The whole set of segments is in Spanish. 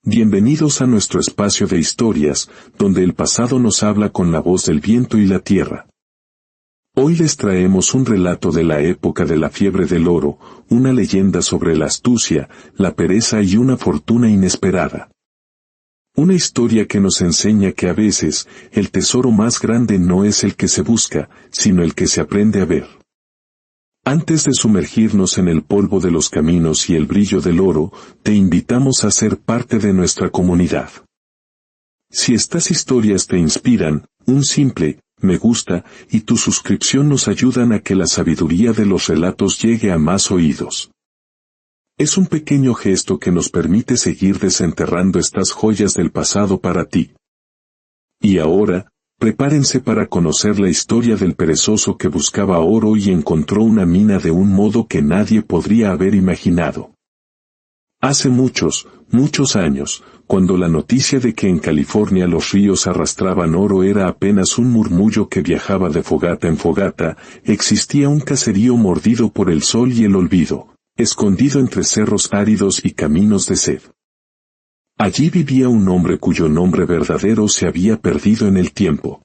Bienvenidos a nuestro espacio de historias, donde el pasado nos habla con la voz del viento y la tierra. Hoy les traemos un relato de la época de la fiebre del oro, una leyenda sobre la astucia, la pereza y una fortuna inesperada. Una historia que nos enseña que a veces, el tesoro más grande no es el que se busca, sino el que se aprende a ver. Antes de sumergirnos en el polvo de los caminos y el brillo del oro, te invitamos a ser parte de nuestra comunidad. Si estas historias te inspiran, un simple me gusta y tu suscripción nos ayudan a que la sabiduría de los relatos llegue a más oídos. Es un pequeño gesto que nos permite seguir desenterrando estas joyas del pasado para ti. Y ahora, prepárense para conocer la historia del perezoso que buscaba oro y encontró una mina de un modo que nadie podría haber imaginado. Hace muchos, muchos años, cuando la noticia de que en California los ríos arrastraban oro era apenas un murmullo que viajaba de fogata en fogata, existía un caserío mordido por el sol y el olvido, escondido entre cerros áridos y caminos de sed. Allí vivía un hombre cuyo nombre verdadero se había perdido en el tiempo.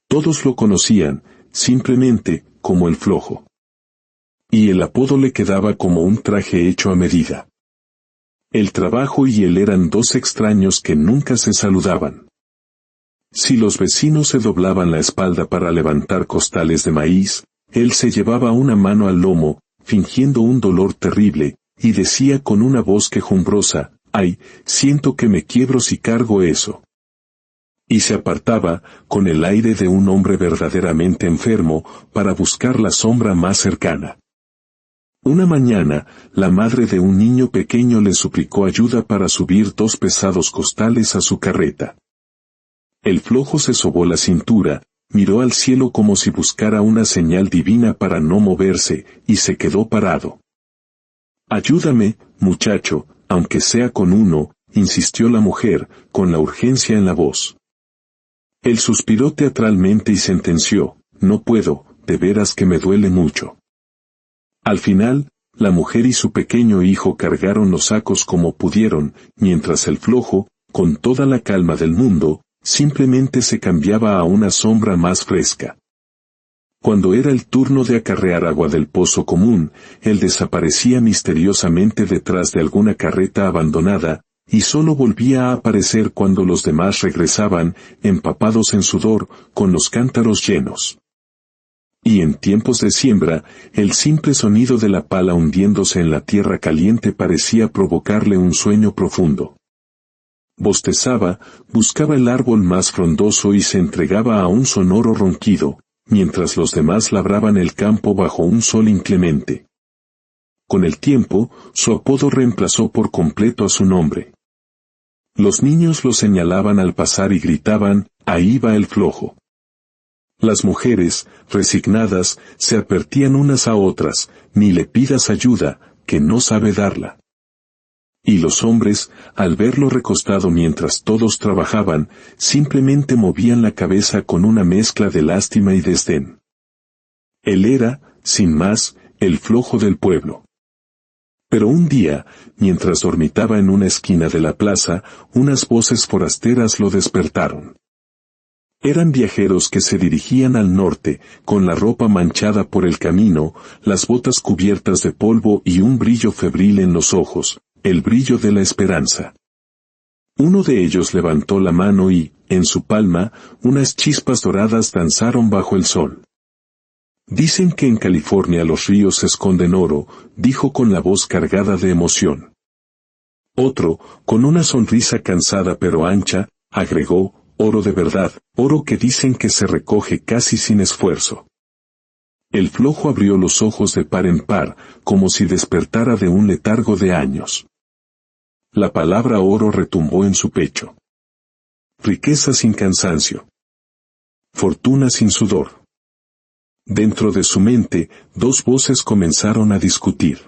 Todos lo conocían, simplemente, como el Flojo. Y el apodo le quedaba como un traje hecho a medida. El trabajo y él eran dos extraños que nunca se saludaban. Si los vecinos se doblaban la espalda para levantar costales de maíz, él se llevaba una mano al lomo, fingiendo un dolor terrible, y decía con una voz quejumbrosa: «Ay, siento que me quiebro si cargo eso». Y se apartaba, con el aire de un hombre verdaderamente enfermo, para buscar la sombra más cercana. Una mañana, la madre de un niño pequeño le suplicó ayuda para subir 2 pesados costales a su carreta. El Flojo se sobó la cintura, miró al cielo como si buscara una señal divina para no moverse, y se quedó parado. «Ayúdame, muchacho, aunque sea con uno», insistió la mujer, con la urgencia en la voz. Él suspiró teatralmente y sentenció: «No puedo, de veras que me duele mucho». Al final, la mujer y su pequeño hijo cargaron los sacos como pudieron, mientras el Flojo, con toda la calma del mundo, simplemente se cambiaba a una sombra más fresca. Cuando era el turno de acarrear agua del pozo común, él desaparecía misteriosamente detrás de alguna carreta abandonada, y solo volvía a aparecer cuando los demás regresaban, empapados en sudor, con los cántaros llenos. Y en tiempos de siembra, el simple sonido de la pala hundiéndose en la tierra caliente parecía provocarle un sueño profundo. Bostezaba, buscaba el árbol más frondoso y se entregaba a un sonoro ronquido, mientras los demás labraban el campo bajo un sol inclemente. Con el tiempo, su apodo reemplazó por completo a su nombre. Los niños lo señalaban al pasar y gritaban: «Ahí va el Flojo». Las mujeres, resignadas, se advertían unas a otras: «Ni le pidas ayuda, que no sabe darla». Y los hombres, al verlo recostado mientras todos trabajaban, simplemente movían la cabeza con una mezcla de lástima y desdén. Él era, sin más, el Flojo del pueblo. Pero un día, mientras dormitaba en una esquina de la plaza, unas voces forasteras lo despertaron. Eran viajeros que se dirigían al norte, con la ropa manchada por el camino, las botas cubiertas de polvo y un brillo febril en los ojos, el brillo de la esperanza. Uno de ellos levantó la mano y, en su palma, unas chispas doradas danzaron bajo el sol. «Dicen que en California los ríos esconden oro», dijo con la voz cargada de emoción. Otro, con una sonrisa cansada pero ancha, agregó: «Oro de verdad, oro que dicen que se recoge casi sin esfuerzo». El Flojo abrió los ojos de par en par, como si despertara de un letargo de años. La palabra oro retumbó en su pecho. Riqueza sin cansancio. Fortuna sin sudor. Dentro de su mente, 2 voces comenzaron a discutir.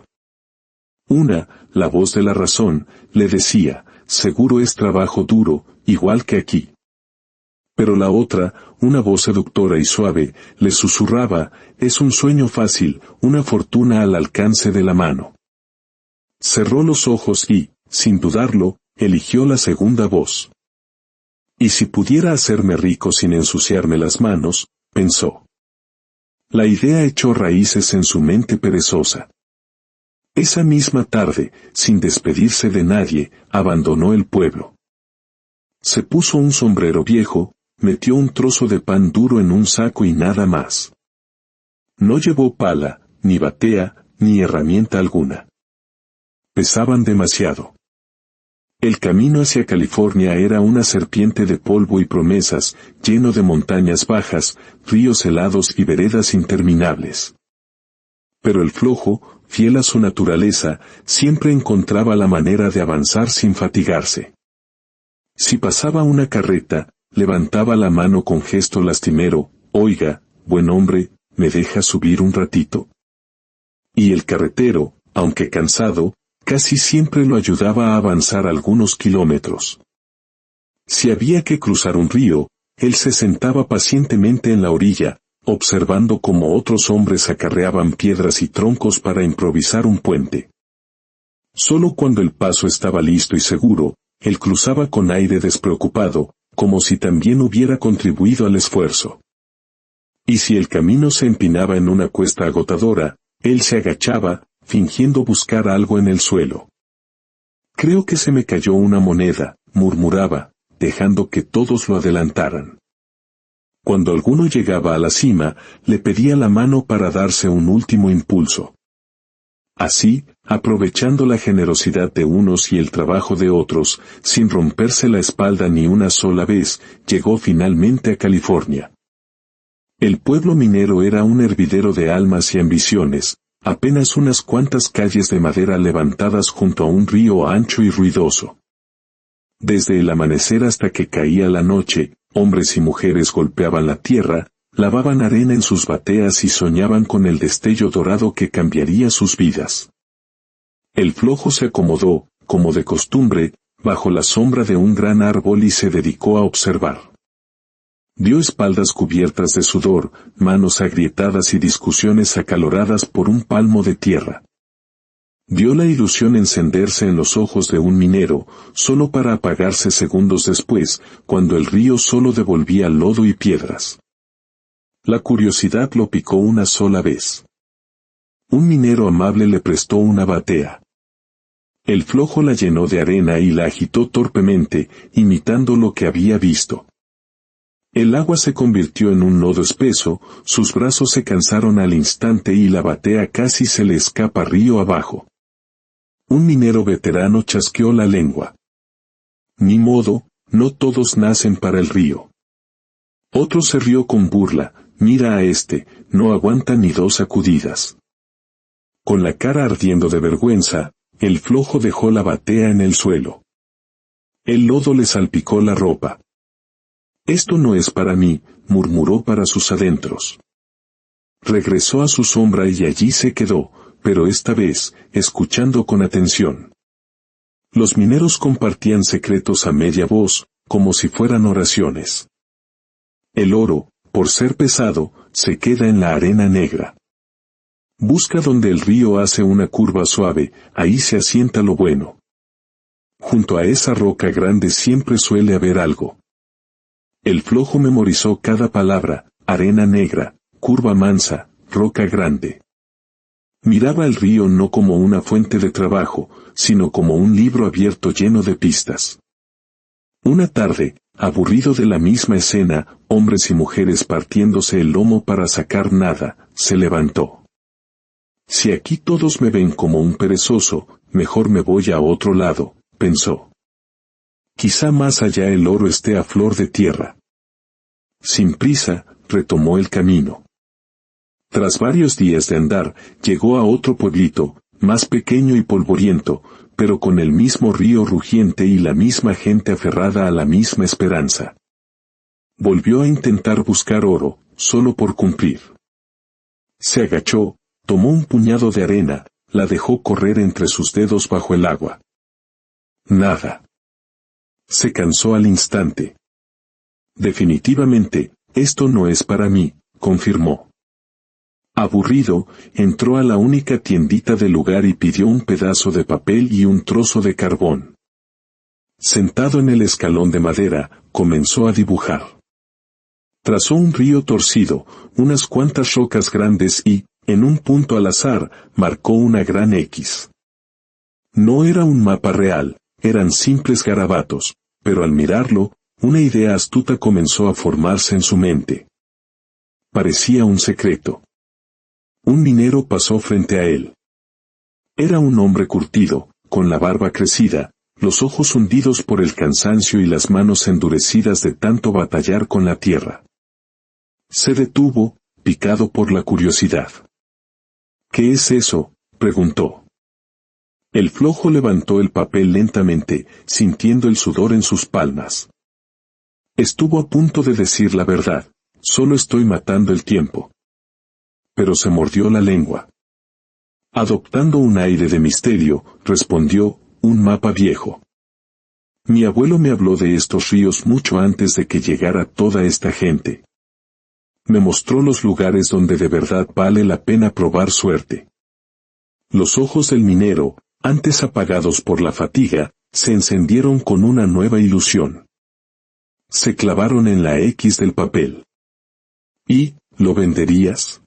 Una, la voz de la razón, le decía: «Seguro es trabajo duro, igual que aquí». Pero la otra, una voz seductora y suave, le susurraba: «Es un sueño fácil, una fortuna al alcance de la mano». Cerró los ojos y, sin dudarlo, eligió la segunda voz. Y si pudiera hacerme rico sin ensuciarme las manos, pensó. La idea echó raíces en su mente perezosa. Esa misma tarde, sin despedirse de nadie, abandonó el pueblo. Se puso un sombrero viejo, metió un trozo de pan duro en un saco y nada más. No llevó pala, ni batea, ni herramienta alguna. Pesaban demasiado. El camino hacia California era una serpiente de polvo y promesas, lleno de montañas bajas, ríos helados y veredas interminables. Pero el flojo, fiel a su naturaleza, siempre encontraba la manera de avanzar sin fatigarse. Si pasaba una carreta, levantaba la mano con gesto lastimero, «Oiga, buen hombre, ¿me deja subir un ratito?». Y el carretero, aunque cansado, casi siempre lo ayudaba a avanzar algunos kilómetros. Si había que cruzar un río, él se sentaba pacientemente en la orilla, observando cómo otros hombres acarreaban piedras y troncos para improvisar un puente. Solo cuando el paso estaba listo y seguro, él cruzaba con aire despreocupado, como si también hubiera contribuido al esfuerzo. Y si el camino se empinaba en una cuesta agotadora, él se agachaba, fingiendo buscar algo en el suelo. «Creo que se me cayó una moneda», murmuraba, dejando que todos lo adelantaran. Cuando alguno llegaba a la cima, le pedía la mano para darse un último impulso. Así, aprovechando la generosidad de unos y el trabajo de otros, sin romperse la espalda ni una sola vez, llegó finalmente a California. El pueblo minero era un hervidero de almas y ambiciones, apenas unas cuantas calles de madera levantadas junto a un río ancho y ruidoso. Desde el amanecer hasta que caía la noche, hombres y mujeres golpeaban la tierra, lavaban arena en sus bateas y soñaban con el destello dorado que cambiaría sus vidas. El flojo se acomodó, como de costumbre, bajo la sombra de un gran árbol y se dedicó a observar. Vio espaldas cubiertas de sudor, manos agrietadas y discusiones acaloradas por un palmo de tierra. Vio la ilusión encenderse en los ojos de un minero, solo para apagarse segundos después, cuando el río solo devolvía lodo y piedras. La curiosidad lo picó una sola vez. Un minero amable le prestó una batea. El flojo la llenó de arena y la agitó torpemente, imitando lo que había visto. El agua se convirtió en un lodo espeso, sus brazos se cansaron al instante y la batea casi se le escapa río abajo. Un minero veterano chasqueó la lengua. Ni modo, no todos nacen para el río. Otro se rió con burla, mira a este, no aguanta ni 2 sacudidas. Con la cara ardiendo de vergüenza, el flojo dejó la batea en el suelo. El lodo le salpicó la ropa. Esto no es para mí, murmuró para sus adentros. Regresó a su sombra y allí se quedó, pero esta vez, escuchando con atención. Los mineros compartían secretos a media voz, como si fueran oraciones. El oro, por ser pesado, se queda en la arena negra. Busca donde el río hace una curva suave, ahí se asienta lo bueno. Junto a esa roca grande siempre suele haber algo. El flojo memorizó cada palabra, arena negra, curva mansa, roca grande. Miraba el río no como una fuente de trabajo, sino como un libro abierto lleno de pistas. Una tarde, aburrido de la misma escena, hombres y mujeres partiéndose el lomo para sacar nada, se levantó. Si aquí todos me ven como un perezoso, mejor me voy a otro lado, pensó. Quizá más allá el oro esté a flor de tierra. Sin prisa, retomó el camino. Tras varios días de andar, llegó a otro pueblito, más pequeño y polvoriento, pero con el mismo río rugiente y la misma gente aferrada a la misma esperanza. Volvió a intentar buscar oro, solo por cumplir. Se agachó, tomó un puñado de arena, la dejó correr entre sus dedos bajo el agua. Nada. Se cansó al instante. Definitivamente, esto no es para mí, confirmó. Aburrido, entró a la única tiendita del lugar y pidió un pedazo de papel y un trozo de carbón. Sentado en el escalón de madera, comenzó a dibujar. Trazó un río torcido, unas cuantas rocas grandes y, en un punto al azar, marcó una gran X. No era un mapa real, eran simples garabatos, pero al mirarlo, una idea astuta comenzó a formarse en su mente. Parecía un secreto. Un minero pasó frente a él. Era un hombre curtido, con la barba crecida, los ojos hundidos por el cansancio y las manos endurecidas de tanto batallar con la tierra. Se detuvo, picado por la curiosidad. ¿Qué es eso?, preguntó. El flojo levantó el papel lentamente, sintiendo el sudor en sus palmas. Estuvo a punto de decir la verdad, solo estoy matando el tiempo. Pero se mordió la lengua. Adoptando un aire de misterio, respondió, un mapa viejo. Mi abuelo me habló de estos ríos mucho antes de que llegara toda esta gente. Me mostró los lugares donde de verdad vale la pena probar suerte. Los ojos del minero, antes apagados por la fatiga, se encendieron con una nueva ilusión. Se clavaron en la X del papel. ¿Y, lo venderías?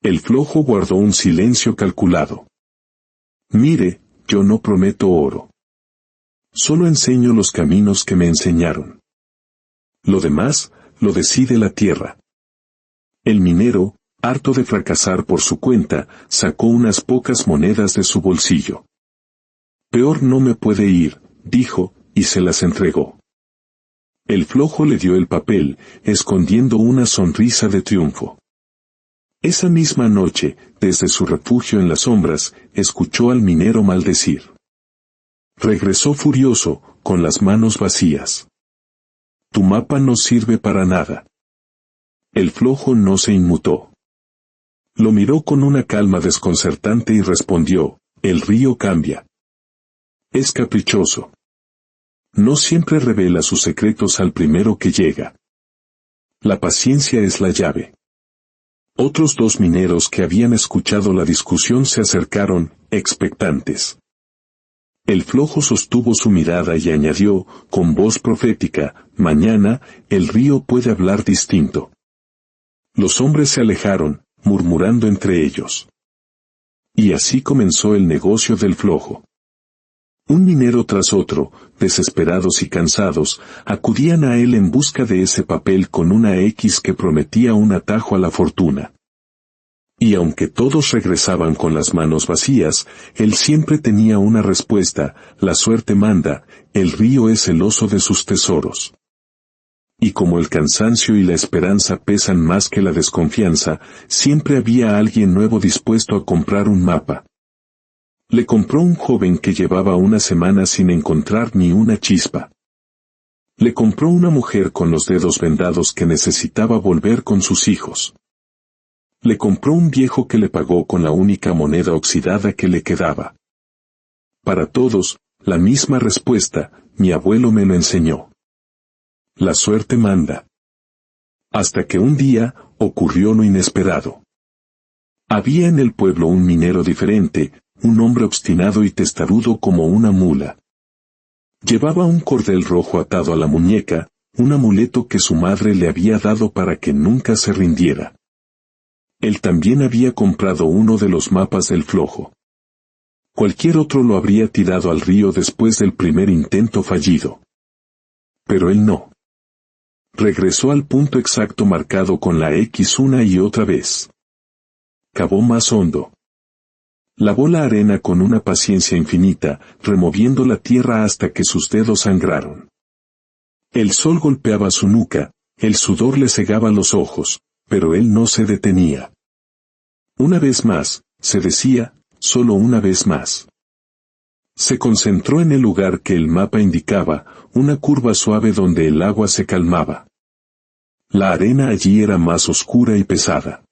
El flojo guardó un silencio calculado. Mire, yo no prometo oro. Solo enseño los caminos que me enseñaron. Lo demás, lo decide la tierra. El minero, harto de fracasar por su cuenta, sacó unas pocas monedas de su bolsillo. Peor no me puede ir, dijo, y se las entregó. El flojo le dio el papel, escondiendo una sonrisa de triunfo. Esa misma noche, desde su refugio en las sombras, escuchó al minero maldecir. Regresó furioso, con las manos vacías. Tu mapa no sirve para nada. El flojo no se inmutó. Lo miró con una calma desconcertante y respondió, el río cambia. Es caprichoso. No siempre revela sus secretos al primero que llega. La paciencia es la llave. Otros dos mineros que habían escuchado la discusión se acercaron, expectantes. El flojo sostuvo su mirada y añadió, con voz profética, mañana, el río puede hablar distinto. Los hombres se alejaron, murmurando entre ellos. Y así comenzó el negocio del flojo. Un minero tras otro, desesperados y cansados, acudían a él en busca de ese papel con una X que prometía un atajo a la fortuna. Y aunque todos regresaban con las manos vacías, él siempre tenía una respuesta, la suerte manda, el río es celoso de sus tesoros. Y como el cansancio y la esperanza pesan más que la desconfianza, siempre había alguien nuevo dispuesto a comprar un mapa. Le compró un joven que llevaba una semana sin encontrar ni una chispa. Le compró una mujer con los dedos vendados que necesitaba volver con sus hijos. Le compró un viejo que le pagó con la única moneda oxidada que le quedaba. Para todos, la misma respuesta, mi abuelo me lo enseñó. La suerte manda. Hasta que un día, ocurrió lo inesperado. Había en el pueblo un minero diferente, un hombre obstinado y testarudo como una mula. Llevaba un cordel rojo atado a la muñeca, un amuleto que su madre le había dado para que nunca se rindiera. Él también había comprado uno de los mapas del flojo. Cualquier otro lo habría tirado al río después del primer intento fallido. Pero él no. Regresó al punto exacto marcado con la X una y otra vez. Cavó más hondo. Lavó la arena con una paciencia infinita, removiendo la tierra hasta que sus dedos sangraron. El sol golpeaba su nuca, el sudor le cegaba los ojos, pero él no se detenía. Una vez más, se decía, solo una vez más. Se concentró en el lugar que el mapa indicaba, una curva suave donde el agua se calmaba. La arena allí era más oscura y pesada.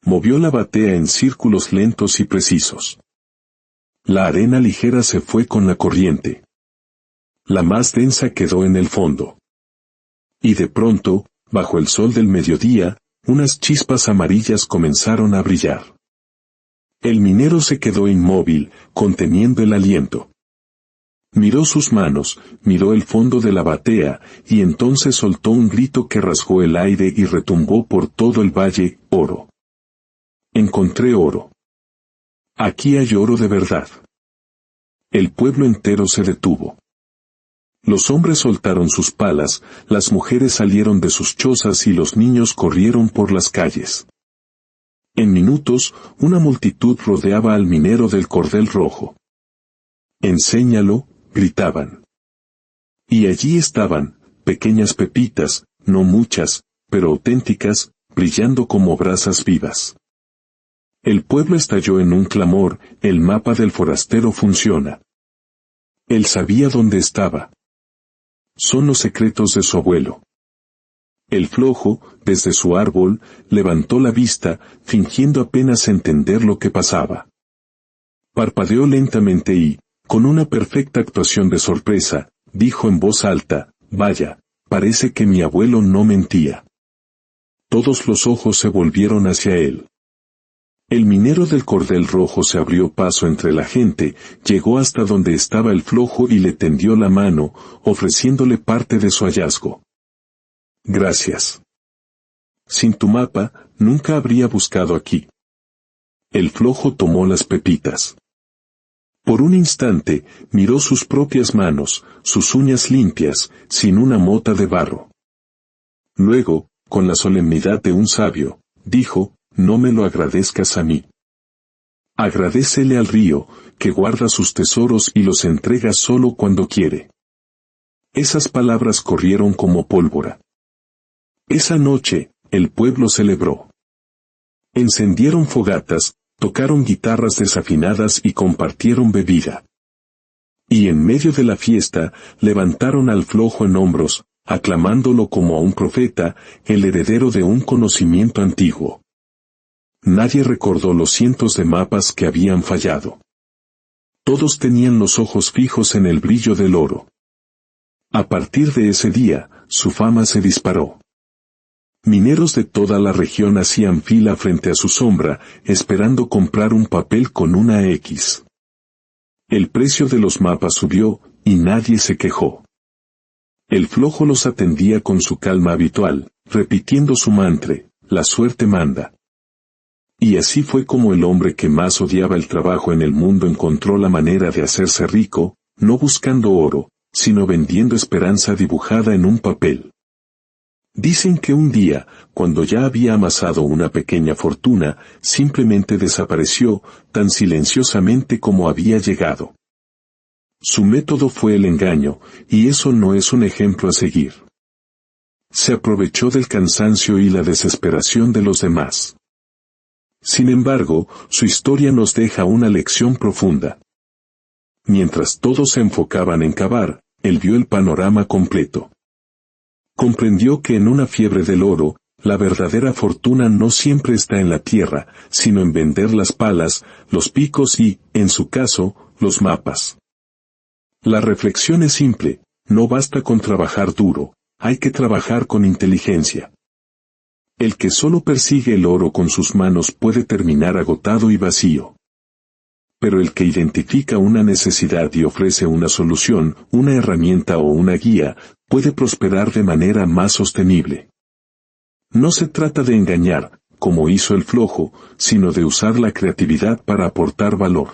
Movió la batea en círculos lentos y precisos. La arena ligera se fue con la corriente. La más densa quedó en el fondo. Y de pronto, bajo el sol del mediodía, unas chispas amarillas comenzaron a brillar. El minero se quedó inmóvil, conteniendo el aliento. Miró sus manos, miró el fondo de la batea, y entonces soltó un grito que rasgó el aire y retumbó por todo el valle: oro. Encontré oro. Aquí hay oro de verdad. El pueblo entero se detuvo. Los hombres soltaron sus palas, las mujeres salieron de sus chozas y los niños corrieron por las calles. En minutos, una multitud rodeaba al minero del cordel rojo. «Enséñalo», gritaban. Y allí estaban, pequeñas pepitas, no muchas, pero auténticas, brillando como brasas vivas. El pueblo estalló en un clamor: el mapa del forastero funciona. Él sabía dónde estaba. Son los secretos de su abuelo. El flojo, desde su árbol, levantó la vista, fingiendo apenas entender lo que pasaba. Parpadeó lentamente y, con una perfecta actuación de sorpresa, dijo en voz alta: «Vaya, parece que mi abuelo no mentía». Todos los ojos se volvieron hacia él. El minero del cordel rojo se abrió paso entre la gente, llegó hasta donde estaba el flojo y le tendió la mano, ofreciéndole parte de su hallazgo. «Gracias. Sin tu mapa, nunca habría buscado aquí». El flojo tomó las pepitas. Por un instante, miró sus propias manos, sus uñas limpias, sin una mota de barro. Luego, con la solemnidad de un sabio, dijo: «No me lo agradezcas a mí. Agradécele al río, que guarda sus tesoros y los entrega solo cuando quiere». Esas palabras corrieron como pólvora. Esa noche, el pueblo celebró. Encendieron fogatas, tocaron guitarras desafinadas y compartieron bebida. Y en medio de la fiesta, levantaron al flojo en hombros, aclamándolo como a un profeta, el heredero de un conocimiento antiguo. Nadie recordó los cientos de mapas que habían fallado. Todos tenían los ojos fijos en el brillo del oro. A partir de ese día, su fama se disparó. Mineros de toda la región hacían fila frente a su sombra, esperando comprar un papel con una X. El precio de los mapas subió, y nadie se quejó. El flojo los atendía con su calma habitual, repitiendo su mantra: «La suerte manda». Y así fue como el hombre que más odiaba el trabajo en el mundo encontró la manera de hacerse rico, no buscando oro, sino vendiendo esperanza dibujada en un papel. Dicen que un día, cuando ya había amasado una pequeña fortuna, simplemente desapareció, tan silenciosamente como había llegado. Su método fue el engaño, y eso no es un ejemplo a seguir. Se aprovechó del cansancio y la desesperación de los demás. Sin embargo, su historia nos deja una lección profunda. Mientras todos se enfocaban en cavar, él vio el panorama completo. Comprendió que en una fiebre del oro, la verdadera fortuna no siempre está en la tierra, sino en vender las palas, los picos y, en su caso, los mapas. La reflexión es simple: no basta con trabajar duro, hay que trabajar con inteligencia. El que solo persigue el oro con sus manos puede terminar agotado y vacío. Pero el que identifica una necesidad y ofrece una solución, una herramienta o una guía, puede prosperar de manera más sostenible. No se trata de engañar, como hizo el flojo, sino de usar la creatividad para aportar valor.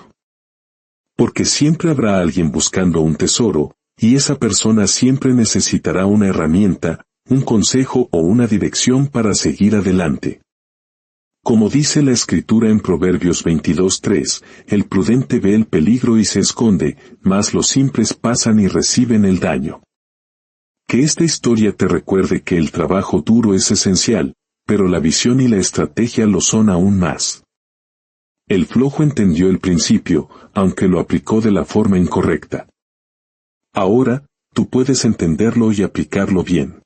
Porque siempre habrá alguien buscando un tesoro, y esa persona siempre necesitará una herramienta, un consejo o una dirección para seguir adelante. Como dice la Escritura en Proverbios 22:3, el prudente ve el peligro y se esconde, mas los simples pasan y reciben el daño. Que esta historia te recuerde que el trabajo duro es esencial, pero la visión y la estrategia lo son aún más. El flojo entendió el principio, aunque lo aplicó de la forma incorrecta. Ahora, tú puedes entenderlo y aplicarlo bien.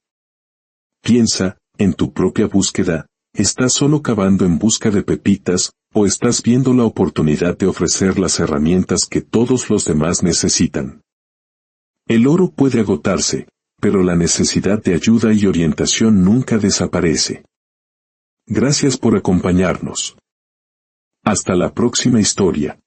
Piensa, en tu propia búsqueda, ¿estás solo cavando en busca de pepitas, o estás viendo la oportunidad de ofrecer las herramientas que todos los demás necesitan? El oro puede agotarse, pero la necesidad de ayuda y orientación nunca desaparece. Gracias por acompañarnos. Hasta la próxima historia.